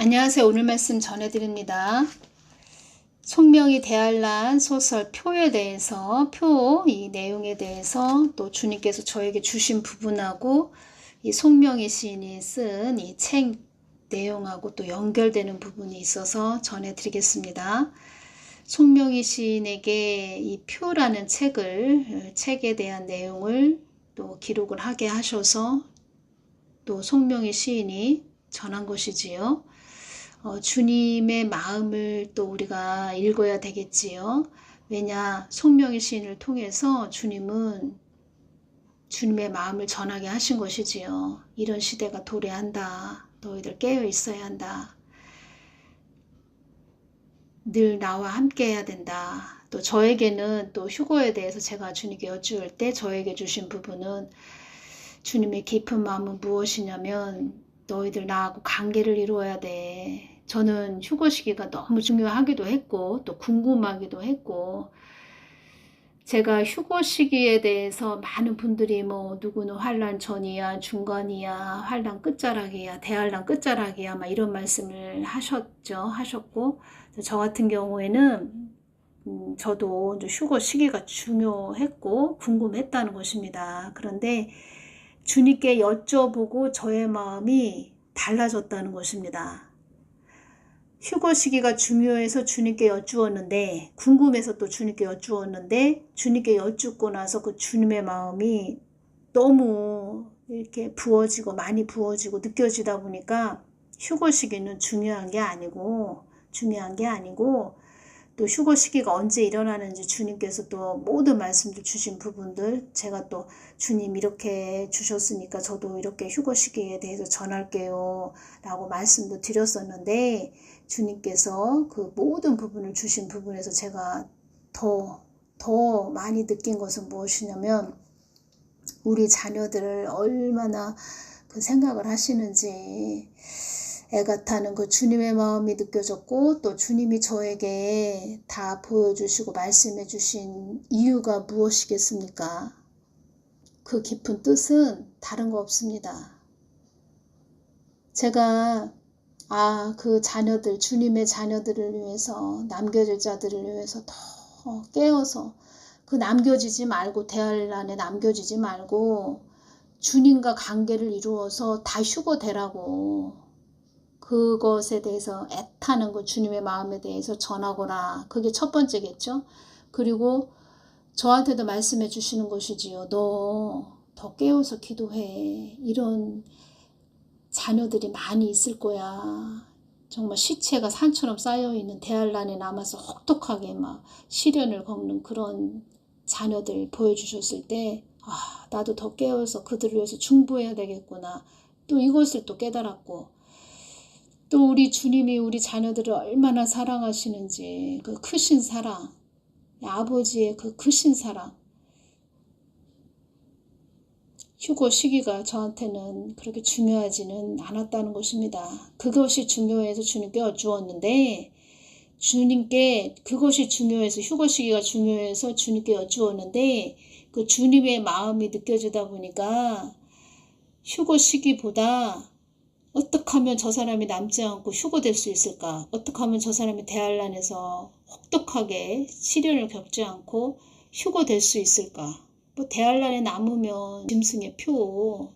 안녕하세요. 오늘 말씀 전해드립니다. 송명이 대할란 소설 표에 대해서 이 내용에 대해서 또 주님께서 저에게 주신 부분하고 이 송명희 시인이 쓴 이 책 내용하고 또 연결되는 부분이 있어서 전해드리겠습니다. 송명희 시인에게 이 표라는 책에 대한 내용을 또 기록을 하게 하셔서 또 송명희 시인이 전한 것이지요. 주님의 마음을 또 우리가 읽어야 되겠지요. 왜냐, 송명희 시인을 통해서 주님은 주님의 마음을 전하게 하신 것이지요. 이런 시대가 도래한다. 너희들 깨어 있어야 한다. 늘 나와 함께 해야 된다. 또 저에게는 또 휴거에 대해서 제가 주님께 여쭈을 때 저에게 주신 부분은 주님의 깊은 마음은 무엇이냐면 너희들 나하고 관계를 이루어야 돼. 저는 휴거 시기가 너무 중요하기도 했고 또 궁금하기도 했고 제가 휴거 시기에 대해서 많은 분들이 누구는 환난 전이야 중간이야 환난 끝자락이야 대환난 끝자락이야 막 이런 말씀을 하셨고 저 같은 경우에는 저도 휴거 시기가 중요했고 궁금했다는 것입니다. 그런데 주님께 여쭤보고 저의 마음이 달라졌다는 것입니다. 휴거 시기가 중요해서 주님께 여쭈었는데 궁금해서 또 주님께 여쭈었는데 주님께 여쭙고 나서 그 주님의 마음이 너무 이렇게 많이 부어지고 느껴지다 보니까 휴거 시기는 중요한 게 아니고 또 휴거 시기가 언제 일어나는지 주님께서 또 모든 말씀들 주신 부분들 제가 또 주님 이렇게 주셨으니까 저도 이렇게 휴거 시기에 대해서 전할게요 라고 말씀도 드렸었는데 주님께서 그 모든 부분을 주신 부분에서 제가 더 많이 느낀 것은 무엇이냐면 우리 자녀들을 얼마나 그 생각을 하시는지 애가 타는 그 주님의 마음이 느껴졌고 또 주님이 저에게 다 보여주시고 말씀해 주신 이유가 무엇이겠습니까? 그 깊은 뜻은 다른 거 없습니다. 제가 그 자녀들, 주님의 자녀들을 위해서 남겨질 자들을 위해서 더 깨어서 그 남겨지지 말고 대환란에 남겨지지 말고 주님과 관계를 이루어서 다 휴거되라고 그것에 대해서 애타는 거 주님의 마음에 대해서 전하거라. 그게 첫 번째겠죠. 그리고 저한테도 말씀해 주시는 것이지요. 너 더 깨워서 기도해. 이런 자녀들이 많이 있을 거야. 정말 시체가 산처럼 쌓여있는 대환란에 남아서 혹독하게 막 시련을 겪는 그런 자녀들 보여주셨을 때 나도 더 깨워서 그들을 위해서 중보해야 되겠구나. 또 이것을 또 깨달았고 또 우리 주님이 우리 자녀들을 얼마나 사랑하시는지 그 크신 사랑, 아버지의 그 크신 사랑. 휴거 시기가 저한테는 그렇게 중요하지는 않았다는 것입니다. 그것이 중요해서 주님께 여쭈었는데 주님께 그것이 중요해서 휴거 시기가 중요해서 주님께 여쭈었는데 그 주님의 마음이 느껴지다 보니까 휴거 시기보다 어떻게 하면 저 사람이 남지 않고 휴거될 수 있을까? 어떻게 하면 저 사람이 대환란에서 혹독하게 시련을 겪지 않고 휴거될 수 있을까? 대환란에 남으면 짐승의 표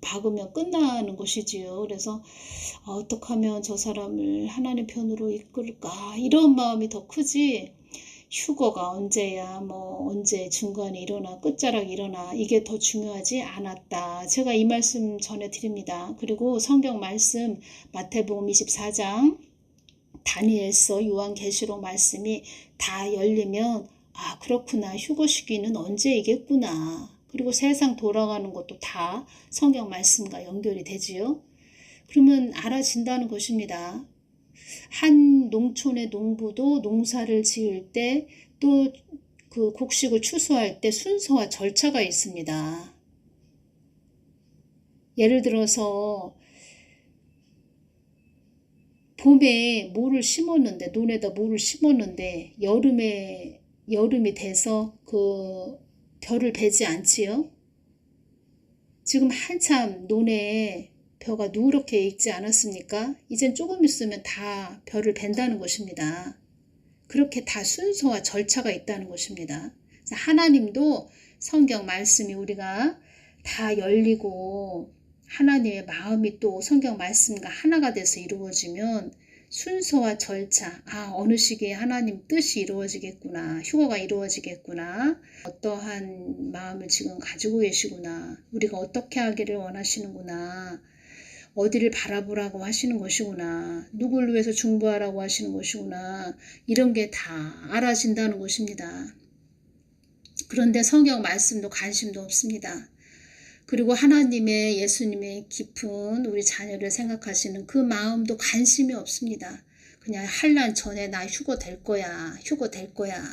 박으면 끝나는 것이지요. 그래서 어떻게 하면 저 사람을 하나님 편으로 이끌까? 이런 마음이 더 크지. 휴거가 언제야 언제 중간에 일어나 끝자락 일어나 이게 더 중요하지 않았다. 제가 이 말씀 전해드립니다. 그리고 성경 말씀 마태복음 24장 다니엘서 요한계시록 말씀이 다 열리면 그렇구나. 휴거 시기는 언제이겠구나. 그리고 세상 돌아가는 것도 다 성경 말씀과 연결이 되지요. 그러면 알아진다는 것입니다. 한 농촌의 농부도 농사를 지을 때 또 그 곡식을 추수할 때 순서와 절차가 있습니다. 예를 들어서 봄에 모를 심었는데 논에다 모를 심었는데 여름이 돼서 그 벼를 베지 않지요. 지금 한참 논에 벼가 누렇게 익지 않았습니까? 이젠 조금 있으면 다 벼를 벤다는 것입니다. 그렇게 다 순서와 절차가 있다는 것입니다. 하나님도 성경 말씀이 우리가 다 열리고 하나님의 마음이 또 성경 말씀과 하나가 돼서 이루어지면 순서와 절차, 어느 시기에 하나님 뜻이 이루어지겠구나, 휴거가 이루어지겠구나, 어떠한 마음을 지금 가지고 계시구나, 우리가 어떻게 하기를 원하시는구나, 어디를 바라보라고 하시는 것이구나, 누구를 위해서 중보하라고 하시는 것이구나, 이런 게 다 알아진다는 것입니다. 그런데 성경 말씀도 관심도 없습니다. 그리고 하나님의 예수님의 깊은 우리 자녀를 생각하시는 그 마음도 관심이 없습니다. 그냥 환난 전에 나 휴거 될 거야. 휴거 될 거야.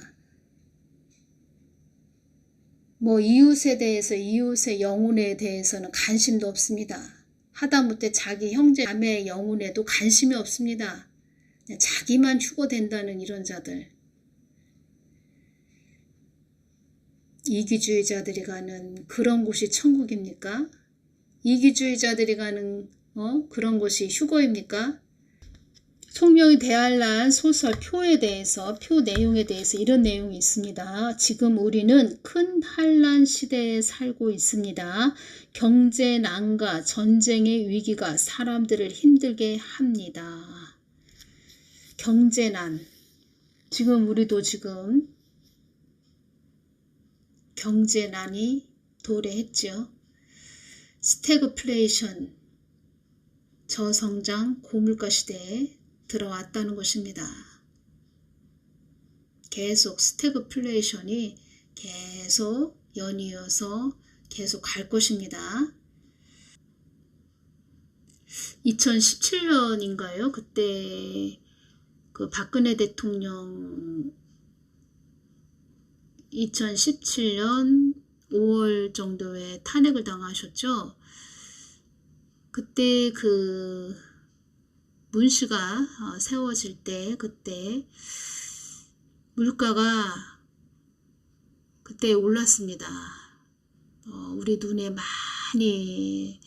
뭐 이웃에 대해서 이웃의 영혼에 대해서는 관심도 없습니다. 하다못해 자기 형제 자매의 영혼에도 관심이 없습니다. 자기만 휴거된다는 이런 자들. 이기주의자들이 가는 그런 곳이 천국입니까? 이기주의자들이 가는 그런 곳이 휴거입니까? 송명이 대할란 소설 표에 대해서, 표 내용에 대해서 이런 내용이 있습니다. 지금 우리는 큰 한란 시대에 살고 있습니다. 경제난과 전쟁의 위기가 사람들을 힘들게 합니다. 경제난. 지금 우리도 지금 경제난이 도래했죠. 스태그플레이션, 저성장, 고물가 시대에 들어왔다는 것입니다. 계속 스태그플레이션이 계속 연이어서 계속 갈 것입니다. 2017년인가요? 그때 그 박근혜 대통령 2017년 5월 정도에 탄핵을 당하셨죠. 그때 그 문씨가 세워질 때 그때 물가가 그때 올랐습니다. 우리 눈에 많이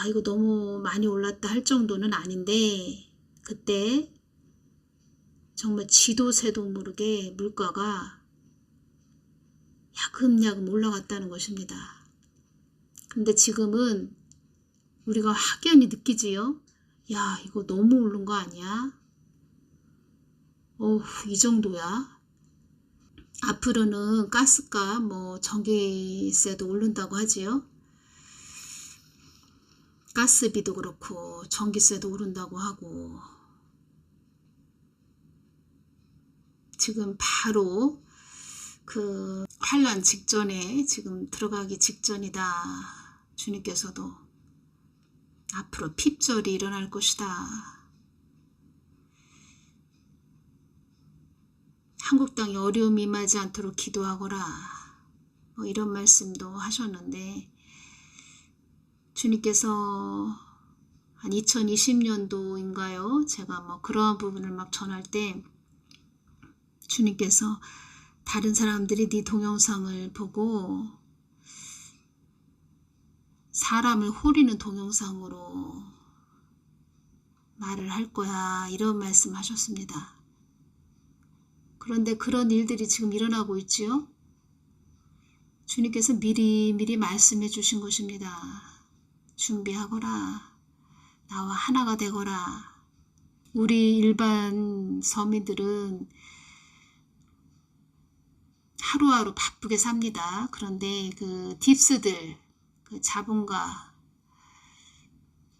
이거 너무 많이 올랐다 할 정도는 아닌데 그때 정말 지도 새도 모르게 물가가 야금야금 올라갔다는 것입니다. 근데 지금은 우리가 확연히 느끼지요. 야, 이거 너무 오른 거 아니야? 이 정도야? 앞으로는 가스값, 전기세도 오른다고 하지요. 가스비도 그렇고 전기세도 오른다고 하고 지금 바로 그 환난 직전에 지금 들어가기 직전이다. 주님께서도 앞으로 핍절이 일어날 것이다. 한국 땅에 어려움이 임하지 않도록 기도하거라. 이런 말씀도 하셨는데 주님께서 한 2020년도인가요? 제가 그러한 부분을 전할 때 주님께서 다른 사람들이 네 동영상을 보고 사람을 호리는 동영상으로 말을 할 거야. 이런 말씀 하셨습니다. 그런데 그런 일들이 지금 일어나고 있지요. 주님께서 미리 말씀해 주신 것입니다. 준비하거라. 나와 하나가 되거라. 우리 일반 서민들은 하루하루 바쁘게 삽니다. 그런데 그 딥스들, 그 자본가,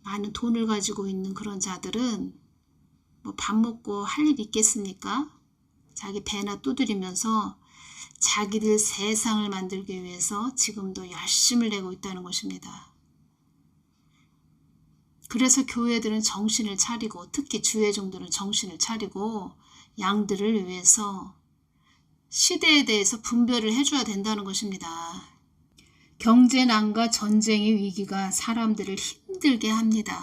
많은 돈을 가지고 있는 그런 자들은 밥 먹고 할 일 있겠습니까? 자기 배나 두드리면서 자기들 세상을 만들기 위해서 지금도 열심을 내고 있다는 것입니다. 그래서 교회들은 정신을 차리고 특히 주회종들은 정신을 차리고 양들을 위해서 시대에 대해서 분별을 해줘야 된다는 것입니다. 경제난과 전쟁의 위기가 사람들을 힘들게 합니다.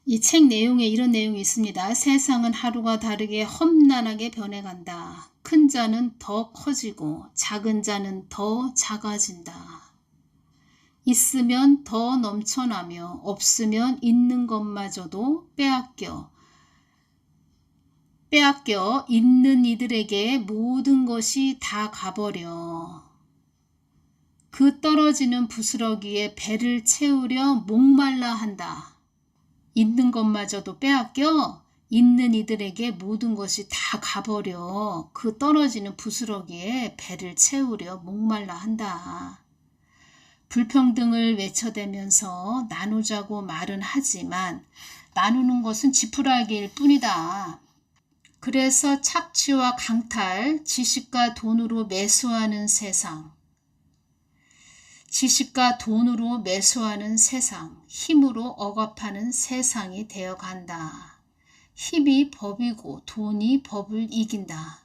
이 책 내용에 이런 내용이 있습니다. 세상은 하루가 다르게 험난하게 변해간다. 큰 자는 더 커지고 작은 자는 더 작아진다. 있으면 더 넘쳐나며 없으면 있는 것마저도 빼앗겨 있는 이들에게 모든 것이 다 가버려 그 떨어지는 부스러기에 배를 채우려 목말라 한다. 있는 것마저도 빼앗겨 있는 이들에게 모든 것이 다 가버려 그 떨어지는 부스러기에 배를 채우려 목말라 한다. 불평등을 외쳐대면서 나누자고 말은 하지만 나누는 것은 지푸라기일 뿐이다. 그래서 착취와 강탈, 지식과 돈으로 매수하는 세상, 힘으로 억압하는 세상이 되어간다. 힘이 법이고 돈이 법을 이긴다.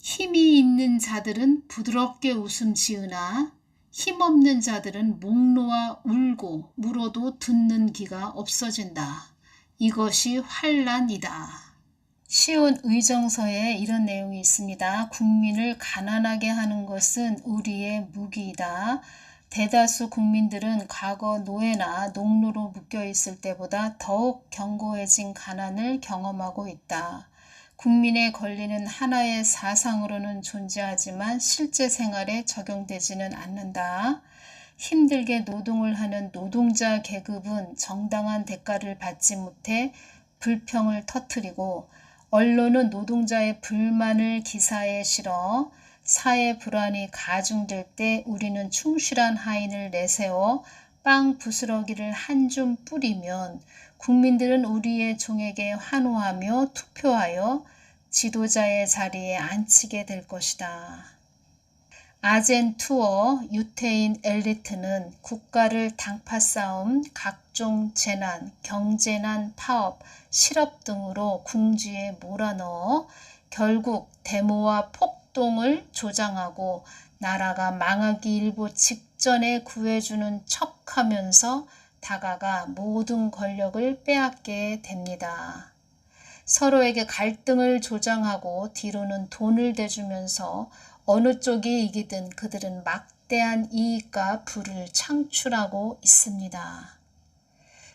힘이 있는 자들은 부드럽게 웃음 지으나 힘없는 자들은 목 놓아 울고 물어도 듣는 귀가 없어진다. 이것이 환난이다. 시온 의정서에 이런 내용이 있습니다. 국민을 가난하게 하는 것은 우리의 무기이다. 대다수 국민들은 과거 노예나 농노로 묶여 있을 때보다 더욱 견고해진 가난을 경험하고 있다. 국민의 권리는 하나의 사상으로는 존재하지만 실제 생활에 적용되지는 않는다. 힘들게 노동을 하는 노동자 계급은 정당한 대가를 받지 못해 불평을 터뜨리고 언론은 노동자의 불만을 기사에 실어 사회 불안이 가중될 때 우리는 충실한 하인을 내세워 빵 부스러기를 한 줌 뿌리면 국민들은 우리의 종에게 환호하며 투표하여 지도자의 자리에 앉히게 될 것이다. 아젠투어 유태인 엘리트는 국가를 당파 싸움, 각종 재난, 경제난, 파업, 실업 등으로 궁지에 몰아넣어 결국 데모와 폭동을 조장하고 나라가 망하기 일보 직전에 구해주는 척하면서 다가가 모든 권력을 빼앗게 됩니다. 서로에게 갈등을 조장하고 뒤로는 돈을 대주면서 어느 쪽이 이기든 그들은 막대한 이익과 부를 창출하고 있습니다.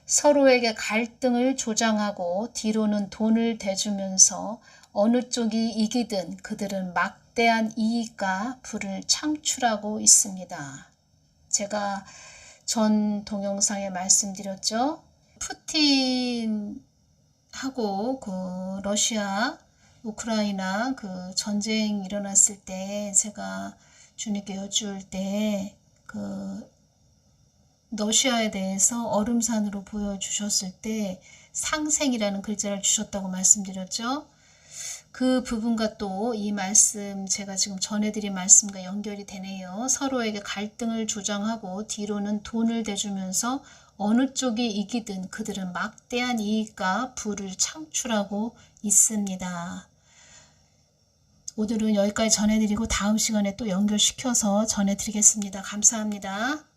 서로에게 갈등을 조장하고 뒤로는 돈을 대주면서 어느 쪽이 이기든 그들은 막대한 이익과 부를 창출하고 있습니다. 제가 전 동영상에 말씀드렸죠. 푸틴하고 그 러시아 우크라이나 그 전쟁 일어났을 때 제가 주님께 여쭈을 때 그 러시아에 대해서 얼음산으로 보여주셨을 때 상생이라는 글자를 주셨다고 말씀드렸죠. 그 부분과 또 이 말씀 제가 지금 전해드린 말씀과 연결이 되네요. 서로에게 갈등을 조장하고 뒤로는 돈을 대주면서 어느 쪽이 이기든 그들은 막대한 이익과 부를 창출하고 있습니다. 오늘은 여기까지 전해드리고 다음 시간에 또 연결시켜서 전해드리겠습니다. 감사합니다.